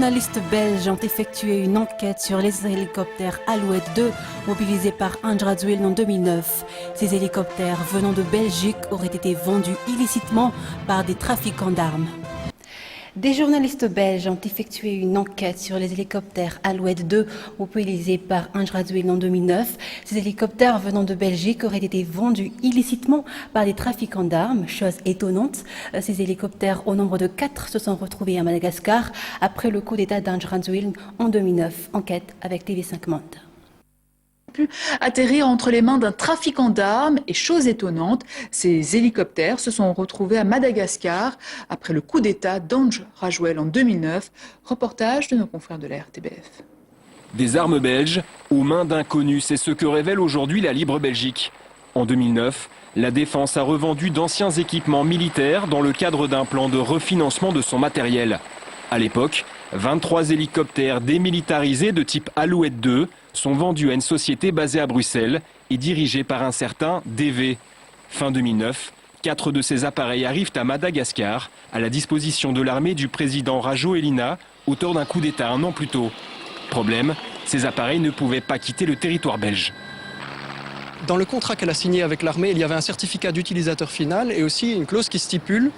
journalistes belges ont effectué une enquête sur les hélicoptères Alouette 2 mobilisés par Andradzuil en 2009. Ces hélicoptères venant de Belgique auraient été vendus illicitement par des trafiquants d'armes. Des journalistes belges ont effectué une enquête sur les hélicoptères Alouette 2 mobilisés par Andradzuil en 2009. Ces hélicoptères venant de Belgique auraient été vendus illicitement par des trafiquants d'armes. Chose étonnante, ces hélicoptères au nombre de 4 se sont retrouvés à Madagascar après le coup d'État d'Andradzuil en 2009. Enquête avec TV5 Monde. Pu atterrir entre les mains d'un trafiquant d'armes et chose étonnante, ces hélicoptères se sont retrouvés à Madagascar après le coup d'État d'Andradzuil en 2009. Reportage de nos confrères de la RTBF. Des armes belges aux mains d'inconnus, c'est ce que révèle aujourd'hui la Libre Belgique. En 2009, la Défense a revendu d'anciens équipements militaires dans le cadre d'un plan de refinancement de son matériel. À l'époque, 23 hélicoptères démilitarisés de type Alouette 2 sont vendus à une société basée à Bruxelles et dirigée par un certain DV. Fin 2009, 4 de ces appareils arrivent à Madagascar, à la disposition de l'armée du président Rajoelina, auteur d'un coup d'État un an plus tôt. Problème, ces appareils ne pouvaient pas quitter le territoire belge. Dans le contrat qu'elle a signé avec l'armée, il y avait un certificat d'utilisateur final et aussi une clause qui stipule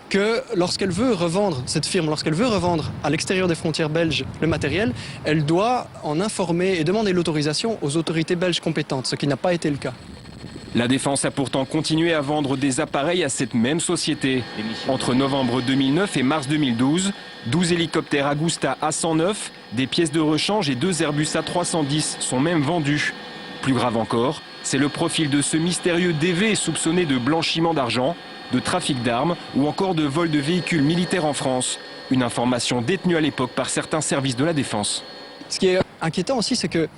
que lorsqu'elle veut revendre, cette firme, lorsqu'elle veut revendre à l'extérieur des frontières belges le matériel, elle doit en informer et demander l'autorisation aux autorités belges compétentes, ce qui n'a pas été le cas. La Défense a pourtant continué à vendre des appareils à cette même société. Entre novembre 2009 et mars 2012, 12 hélicoptères Agusta A109, des pièces de rechange et 2 Airbus A310 sont même vendus. Plus grave encore, c'est le profil de ce mystérieux DV soupçonné de blanchiment d'argent, de trafic d'armes ou encore de vol de véhicules militaires en France. Une information détenue à l'époque par certains services de la Défense. Ce qui est inquiétant aussi, c'est que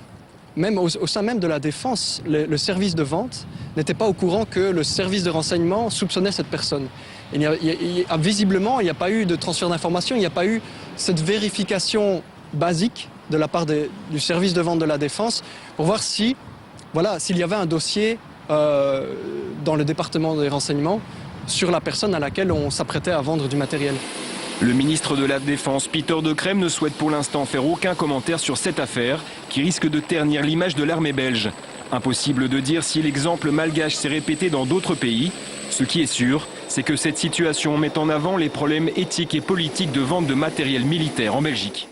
même au sein même de la Défense, le service de vente n'était pas au courant que le service de renseignement soupçonnait cette personne. Visiblement, il n'y a pas eu de transfert d'informations, il n'y a pas eu cette vérification basique de la part du service de vente de la Défense pour voir s'il y avait un dossier dans le département des renseignements sur la personne à laquelle on s'apprêtait à vendre du matériel. Le ministre de la Défense, Pieter De Crème, ne souhaite pour l'instant faire aucun commentaire sur cette affaire qui risque de ternir l'image de l'armée belge. Impossible de dire si l'exemple malgache s'est répété dans d'autres pays. Ce qui est sûr, c'est que cette situation met en avant les problèmes éthiques et politiques de vente de matériel militaire en Belgique.